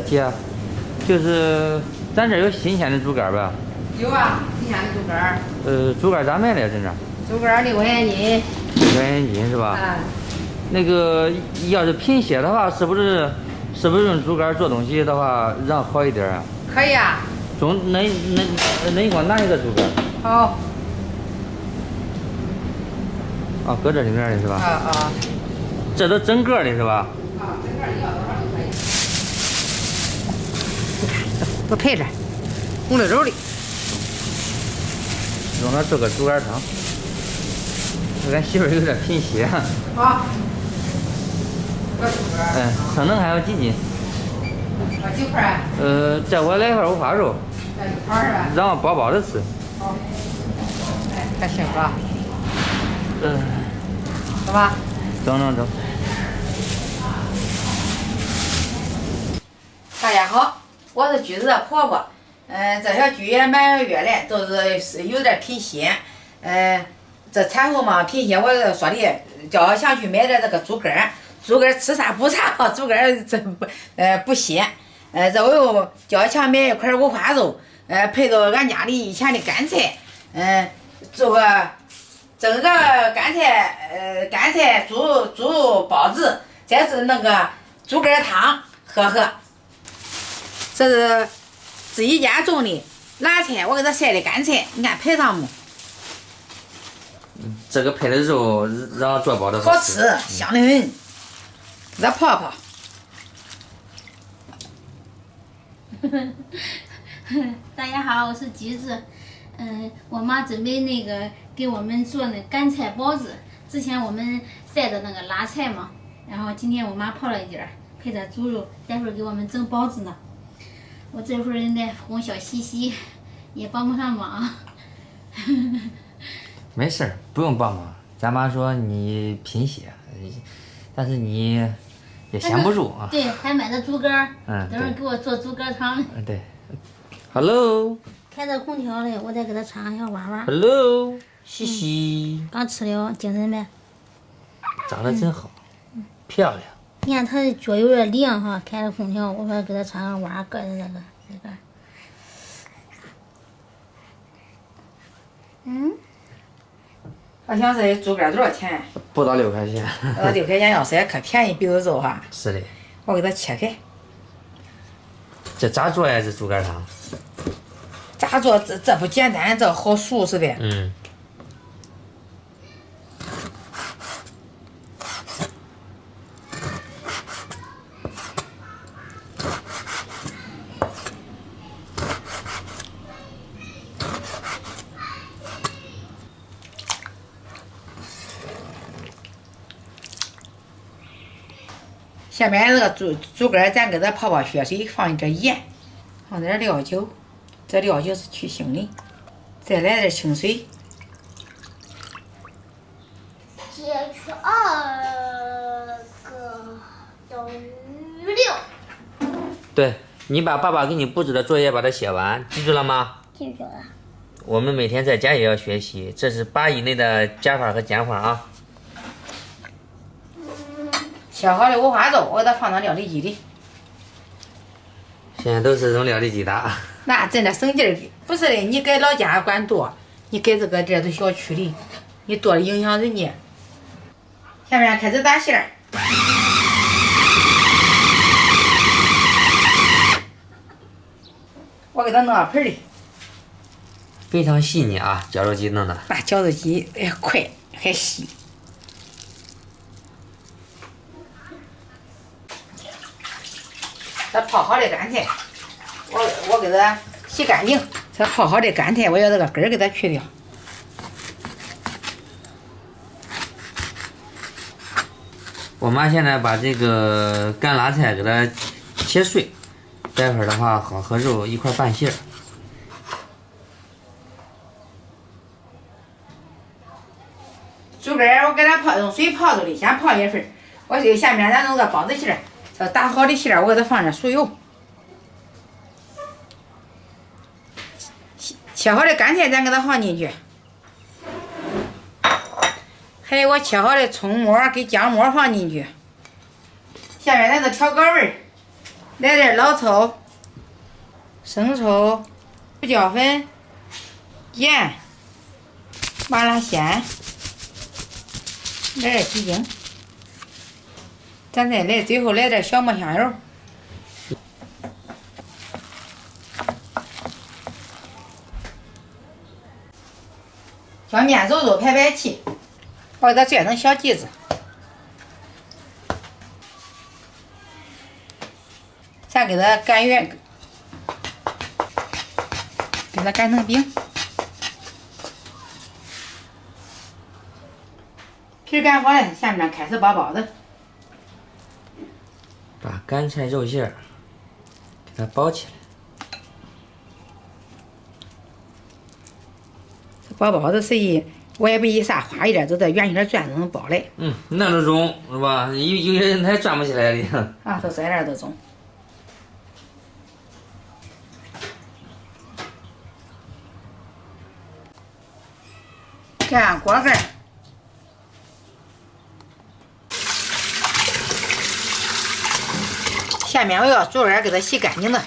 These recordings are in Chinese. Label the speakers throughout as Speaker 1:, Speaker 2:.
Speaker 1: 姐，就是咱这有新鲜的猪肝吧？
Speaker 2: 有啊，新鲜的猪肝。
Speaker 1: 猪肝咋卖的？这
Speaker 2: 猪肝6块钱斤。
Speaker 1: 6块钱斤是吧？
Speaker 2: 啊。
Speaker 1: 那个要是贫血的话，是不是用猪肝做东西的话，让好一点啊？
Speaker 2: 可以啊。
Speaker 1: 那你给我拿一个猪肝。
Speaker 2: 好。
Speaker 1: 啊，搁这里面的是吧？
Speaker 2: 啊。
Speaker 1: 这都整个的是吧？
Speaker 2: 啊，整个你要多少都可以。都配着，红溜溜的。
Speaker 1: 用它做个猪肝汤。俺媳妇有点贫血。
Speaker 2: 好。
Speaker 1: 称能还有几斤？
Speaker 2: 几块？
Speaker 1: 再给我来一块五花肉。
Speaker 2: 来一块是吧？
Speaker 1: 让我饱饱的吃。
Speaker 2: 好。哎，还行吧？走吧。
Speaker 1: 整。
Speaker 2: 大家好，我是橘子的婆婆。这小橘也满个月了，都是有点贫血。这产后嘛贫血，我说的叫我想去买点这个猪肝，猪肝吃啥补啥，猪肝这补血。这我又叫强买一块五花肉，配着俺家里以前的干菜，做个蒸个干菜猪肉包子，再是那个猪肝汤喝喝。这是自己家种的辣菜，我给它晒的干菜，你看配上没？
Speaker 1: 这个配的肉让我做饱的
Speaker 2: 好吃，香的很。给它泡泡。
Speaker 3: 大家好，我是橘子。我妈准备那个给我们做那干菜包子。之前我们晒的那个辣菜嘛，然后今天我妈泡了一点儿，配着猪肉，待会儿给我们蒸包子呢。我这会儿在哄小西西，也帮不上忙。
Speaker 1: 没事儿，不用帮忙。咱妈说你贫血，但是你也闲不住啊。
Speaker 3: 对，还买的猪肝儿。等会儿
Speaker 1: 对
Speaker 3: 给我做猪肝汤。
Speaker 1: 对。Hello。
Speaker 3: 开着空调嘞，我再给他唱小娃娃。
Speaker 1: Hello，西西。
Speaker 3: 刚吃了，精神没？
Speaker 1: 长得真好，漂亮。
Speaker 3: 你看他的脚有点凉哈，开着空调，我说给他唱个娃搁的那个。
Speaker 2: 好像是猪肝多少钱？
Speaker 1: 不到6块钱。
Speaker 2: 6块钱要是也可便宜，比如肉哈。
Speaker 1: 是的。
Speaker 2: 我给它切开。
Speaker 1: 这咋做呀？这猪肝汤？
Speaker 2: 咋做？这不简单，这好熟似的。下面这个猪肝，咱给它泡泡血水，放一点盐，放点料酒，这料酒是去腥的，再来点清水。
Speaker 3: 解去2个等于6。
Speaker 1: 对，你把爸爸给你布置的作业把它写完，记住了吗？
Speaker 3: 记住了。
Speaker 1: 我们每天在家也要学习，这是8以内的加法和减法啊。
Speaker 2: 切好的五花肉，我给它放到料理机里。
Speaker 1: 现在都是用料理机打。
Speaker 2: 那真的省劲儿。不是的，你搁老家管多，你搁这都小区里，你多的影响人家。下面开始打馅儿。我给它弄到盆里。
Speaker 1: 非常细腻啊，绞肉机弄的。
Speaker 2: 那绞肉机快还细。这泡好的干菜，我给它洗干净。这泡好的干菜，我要这个根儿给它去掉。
Speaker 1: 我妈现在把这个干辣菜给它切碎，待会儿的话好和肉一块拌馅儿。
Speaker 2: 猪肝我给它用水泡着的，先泡一份。我这下面咱弄个包子馅儿，这打好的馅儿我给它放点酥油。切好的干菜咱给它放进去，还有我切好的葱末跟姜末放进去。下面咱这调个味儿，来点老抽、生抽、胡椒粉、盐、麻辣鲜，来点鸡精。咱再来，最后来点小磨香油。将面揉揉排排气，我给它攥成小剂子。咱给它擀圆，给它擀成饼。皮擀好了，下面开始包包子。
Speaker 1: 把干菜肉馅儿给它包起来。
Speaker 2: 包包子我也没啥花一点，就在圆形转成包来。
Speaker 1: 那种中是吧？有些人他也转不起来的。
Speaker 2: 啊，都这样这种。盖上锅盖，下面我要竹竿给它洗干净了。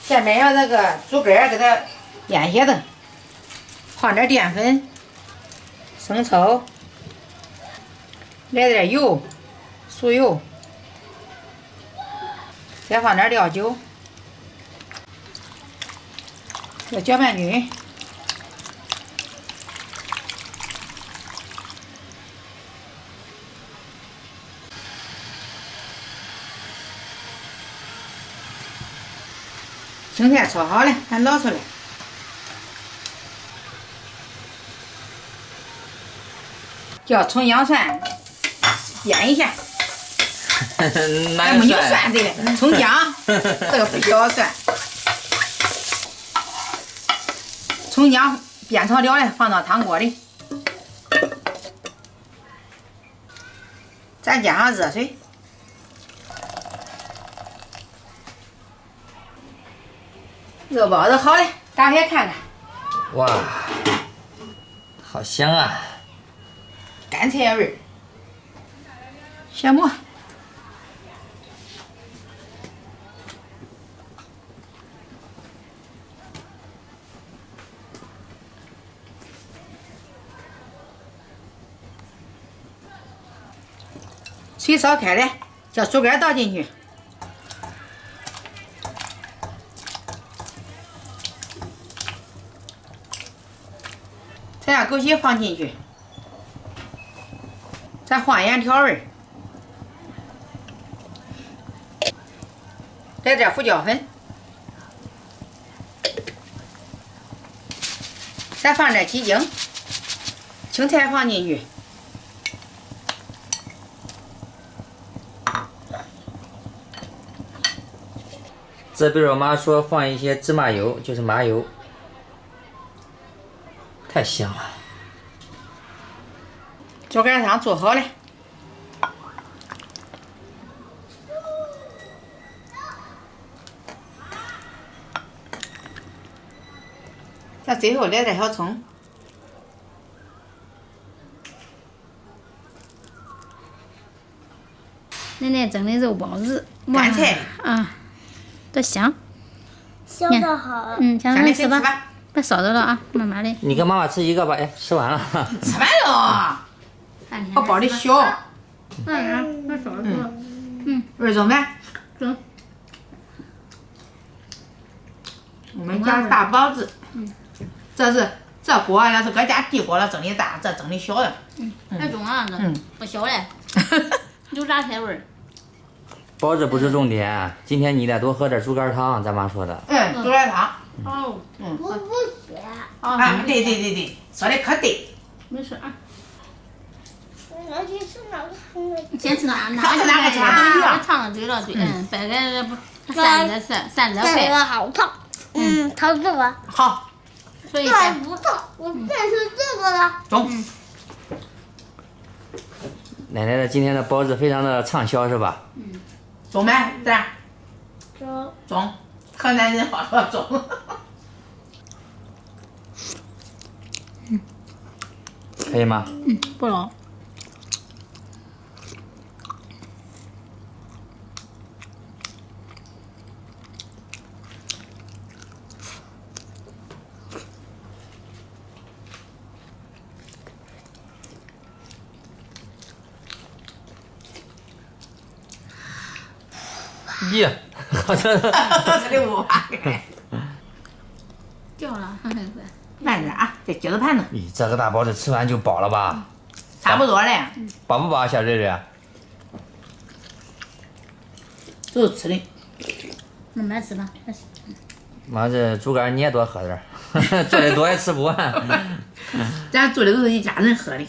Speaker 2: 下面要这个竹竿给它腌些的，放点淀粉、生抽，来点油、酥油，再放点料酒，给它搅拌均匀。青菜炒好了，咱捞出来。叫葱姜蒜腌一下。
Speaker 1: 哪
Speaker 2: 没有蒜对了，葱姜，这个不需要蒜。葱姜煸炒了了，放到汤锅里，咱加上热水。肉包子好了，打开看看。
Speaker 1: 哇，好香啊！
Speaker 2: 干菜味儿，小馍。水烧开了，叫竹竿倒进去。再把枸杞放进去，再放盐调味，来点胡椒粉，再放点鸡精，青菜放进去，
Speaker 1: 这边我妈说放一些芝麻油，就是麻油，太香了。
Speaker 2: 竹竿汤做好了，咱最后来点小葱，
Speaker 3: 奶奶蒸的肉包子，
Speaker 2: 干菜
Speaker 3: 啊，多香！
Speaker 4: 香的好。
Speaker 3: 香
Speaker 2: 下面
Speaker 3: 的吃吧，
Speaker 2: 先吃吧，
Speaker 3: 别烧着了啊，慢慢的。
Speaker 1: 你跟妈妈吃一个吧，哎，吃完了。
Speaker 2: 吃完了，我包的小，
Speaker 3: 别烧着了。
Speaker 2: 味儿中没？
Speaker 3: 中。
Speaker 2: 我们家大包子，这锅要是搁家地锅了蒸的大，这蒸的小的。
Speaker 3: 太中啊，这不小嘞，有榨菜味儿。
Speaker 1: 包子不是重点，今天你得多喝点猪肝汤，咱妈说的。
Speaker 2: 竹竿汤。
Speaker 3: 哦，
Speaker 4: 我不写，
Speaker 2: 啊，对，说的可对。
Speaker 3: 没事啊。
Speaker 4: 我去吃哪个汤的？
Speaker 3: 先吃哪
Speaker 2: 他是哪个汤都一样
Speaker 3: 烫的对了对，白开不散热
Speaker 4: 这
Speaker 3: 快，
Speaker 4: 个好烫。烫这个。
Speaker 2: 好，
Speaker 3: 所以
Speaker 4: 这不烫，我这是这个了。
Speaker 2: 中。
Speaker 1: 奶奶的今天的包子非常的畅销是吧？
Speaker 2: 中没？这样
Speaker 4: 中。
Speaker 2: 中，河南人话说中。
Speaker 1: 可以吗？
Speaker 3: 不老。
Speaker 1: 咦，好像
Speaker 2: 这里无法。
Speaker 3: 掉了，
Speaker 2: 慢点啊，这接着盘呢，
Speaker 1: 咦，这个大包子吃完就饱了吧？
Speaker 2: 差不多了。
Speaker 1: 饱不饱，小瑞瑞？
Speaker 2: 都是吃的。
Speaker 3: 慢慢吃吧。
Speaker 1: 妈，这猪肝你也多喝点儿，做的多也吃不完。
Speaker 2: 咱做的都是一家人喝的。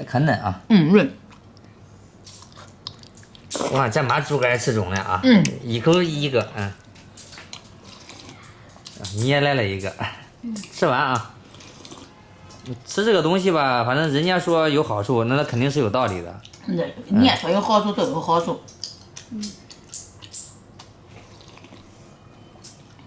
Speaker 1: 可嫩啊！
Speaker 2: 润。
Speaker 1: 哇，咱妈猪肝也吃中了啊！一口一个，你也来了一个，吃完啊。吃这个东西吧，反正人家说有好处，那肯定是有道理的。
Speaker 2: 你也说有好处都有好处。